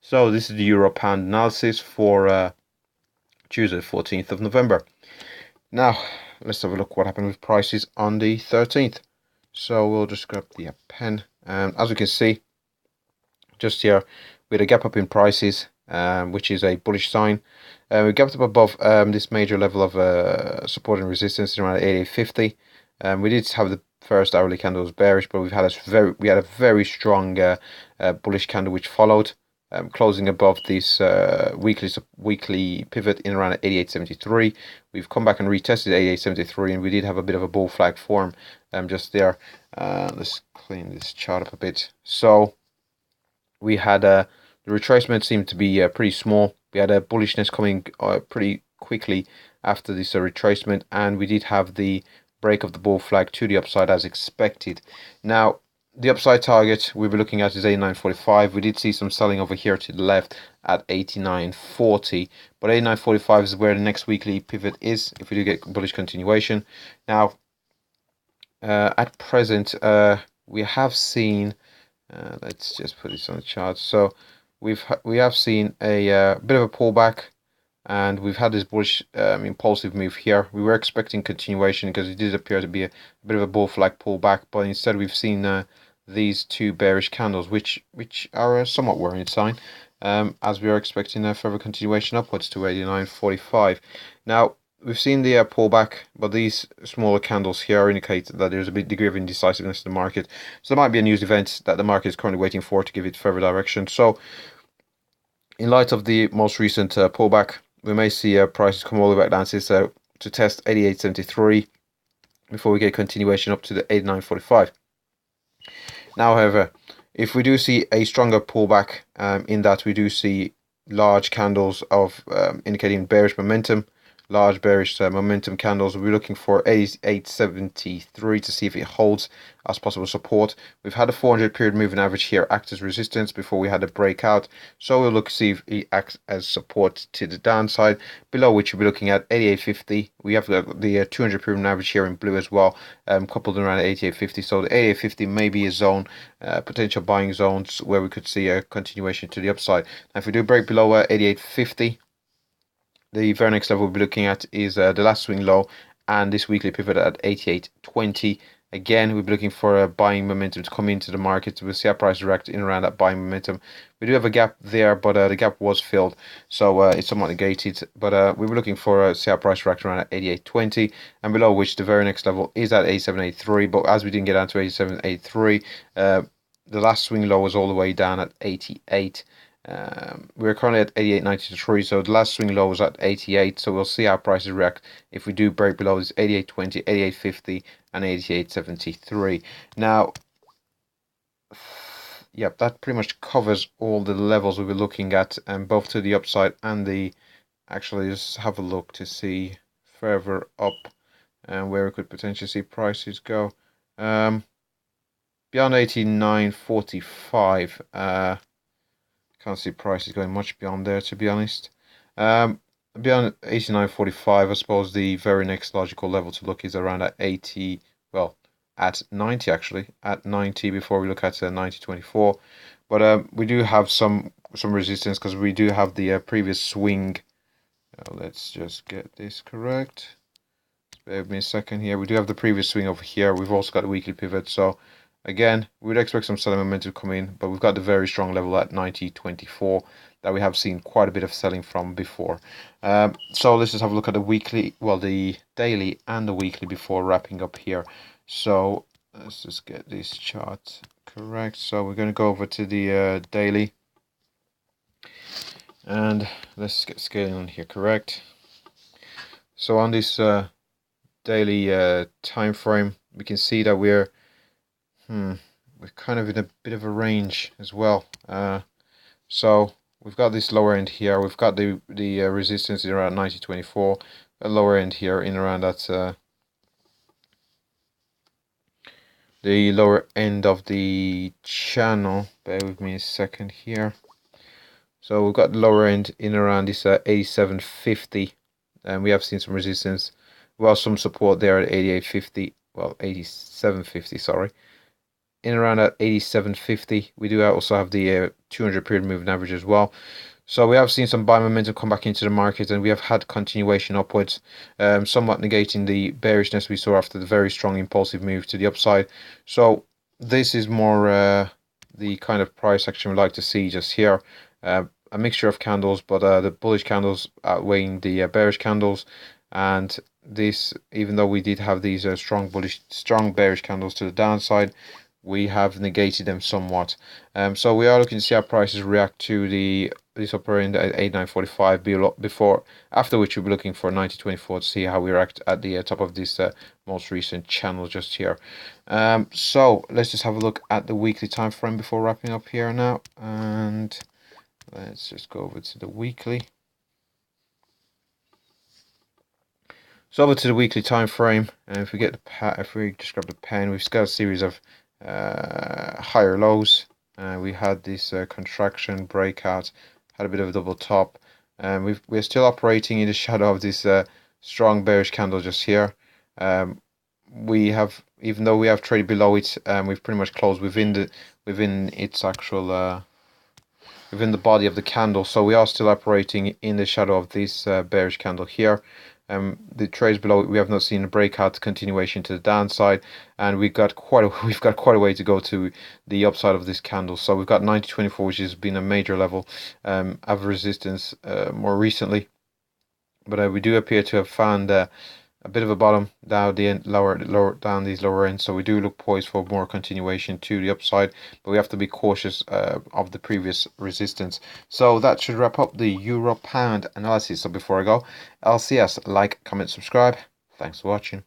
So this is the Euro Pound analysis for Tuesday, 14th of November. Now, let's have a look what happened with prices on the 13th. So we'll just grab the pen. As we can see, just here, we had a gap up in prices, which is a bullish sign. We gapped up above this major level of support and resistance around 88.50. We did have the first hourly candle was bearish, but we had a very strong bullish candle which followed, closing above this weekly pivot in around 88.73. We've come back and retested 88.73, and we did have a bit of a bull flag form just there. Let's clean this chart up a bit. So we had the retracement seemed to be pretty small. We had a bullishness coming pretty quickly after this retracement, and we did have the break of the bull flag to the upside as expected. Now, the upside target we were looking at is 89.45. We did see some selling over here to the left at 89.40, but 89.45 is where the next weekly pivot is if we do get bullish continuation. Now, at present, we have seen. Let's just put this on the chart. So we have seen a bit of a pullback, and we've had this bullish impulsive move here. We were expecting continuation because it did appear to be a bit of a bull flag pullback, but instead we've seen these two bearish candles, which are a somewhat worrying sign, as we are expecting a further continuation upwards to 89.45. Now, we've seen the pullback, but these smaller candles here indicate that there's a big degree of indecisiveness in the market. So there might be a news event that the market is currently waiting for to give it further direction. So in light of the most recent pullback, we may see prices come all the way back down to test 88.73 before we get continuation up to the 89.45. Now, however, if we do see a stronger pullback, in that we do see large candles of indicating bearish momentum, large bearish momentum candles, we're looking for 88.73 to see if it holds as possible support. We've had a 400 period moving average here act as resistance before we had a breakout, so we'll look to see if it acts as support to the downside, below which we'll be looking at 88.50. We have the 200 period average here in blue as well, coupled around 88.50. So the 88.50 may be a zone, potential buying zones where we could see a continuation to the upside. Now, if we do break below 88.50, the very next level we'll be looking at is the last swing low and this weekly pivot at 88.20. Again, we'll be looking for a buying momentum to come into the market. We'll see our price react in around that buying momentum. We do have a gap there, but the gap was filled, so it's somewhat negated. But we were looking for see our price react around at 88.20, and below which the very next level is at 87.83. But as we didn't get down to 87.83, the last swing low was all the way down at 88. We're currently at 88.93, so the last swing low was at 88, so we'll see how prices react if we do break below this 88.20, 88.50 and 88.73. Now, yep, that pretty much covers all the levels we'll be looking at, and both to the upside and the, actually just have a look to see further up and where we could potentially see prices go. Beyond 89.45, can't see prices going much beyond there, to be honest. Beyond 89.45, I suppose the very next logical level to look is around at 80, well, at 90 actually, at 90 before we look at 90.24. But we do have some resistance because we do have the previous swing. Let's just get this correct. Bear with me a second here. We do have the previous swing over here. We've also got the weekly pivot, so again, we would expect some selling momentum to come in, but we've got the very strong level at 90.24 that we have seen quite a bit of selling from before. So let's just have a look at the weekly, well, the daily and the weekly before wrapping up here. So let's just get this chart correct. So we're going to go over to the daily, and let's get scaling on here correct. So on this daily time frame, we can see that we're kind of in a bit of a range as well. So we've got this lower end here. We've got the resistance in around 90.24. A lower end here in around that the lower end of the channel. Bear with me a second here. So we've got the lower end in around this 87.50, and we have seen some resistance. Well, some support there at 88.50. Well, 87.50. Sorry. in around at 87.50. We do also have the 200 period moving average as well. So we have seen some buy momentum come back into the market, and we have had continuation upwards, somewhat negating the bearishness we saw after the very strong impulsive move to the upside. So this is more the kind of price action we like to see just here. A mixture of candles, but the bullish candles outweighing the bearish candles. And this, even though we did have these strong bearish candles to the downside, we have negated them somewhat. So we are looking to see how prices react to this upper end at 89.45 before, after which we'll be looking for 90.24 to see how we react at the top of this most recent channel just here. So let's just have a look at the weekly time frame before wrapping up here now, and let's just go over to the weekly. So over to the weekly time frame, and if we just grab the pen, we've got a series of higher lows. We had this contraction breakout, had a bit of a double top, and we're still operating in the shadow of this strong bearish candle just here. We have, even though we have traded below it, we've pretty much closed within its actual within the body of the candle. So we are still operating in the shadow of this bearish candle here. The trades below, we have not seen a breakout continuation to the downside, and we've got quite a way to go to the upside of this candle. So we've got 90.24, which has been a major level of resistance more recently, but we do appear to have found a bit of a bottom down down these lower ends. So we do look poised for more continuation to the upside, but we have to be cautious of the previous resistance. So that should wrap up the euro pound analysis. So before I go, LCS, like, comment, subscribe. Thanks for watching.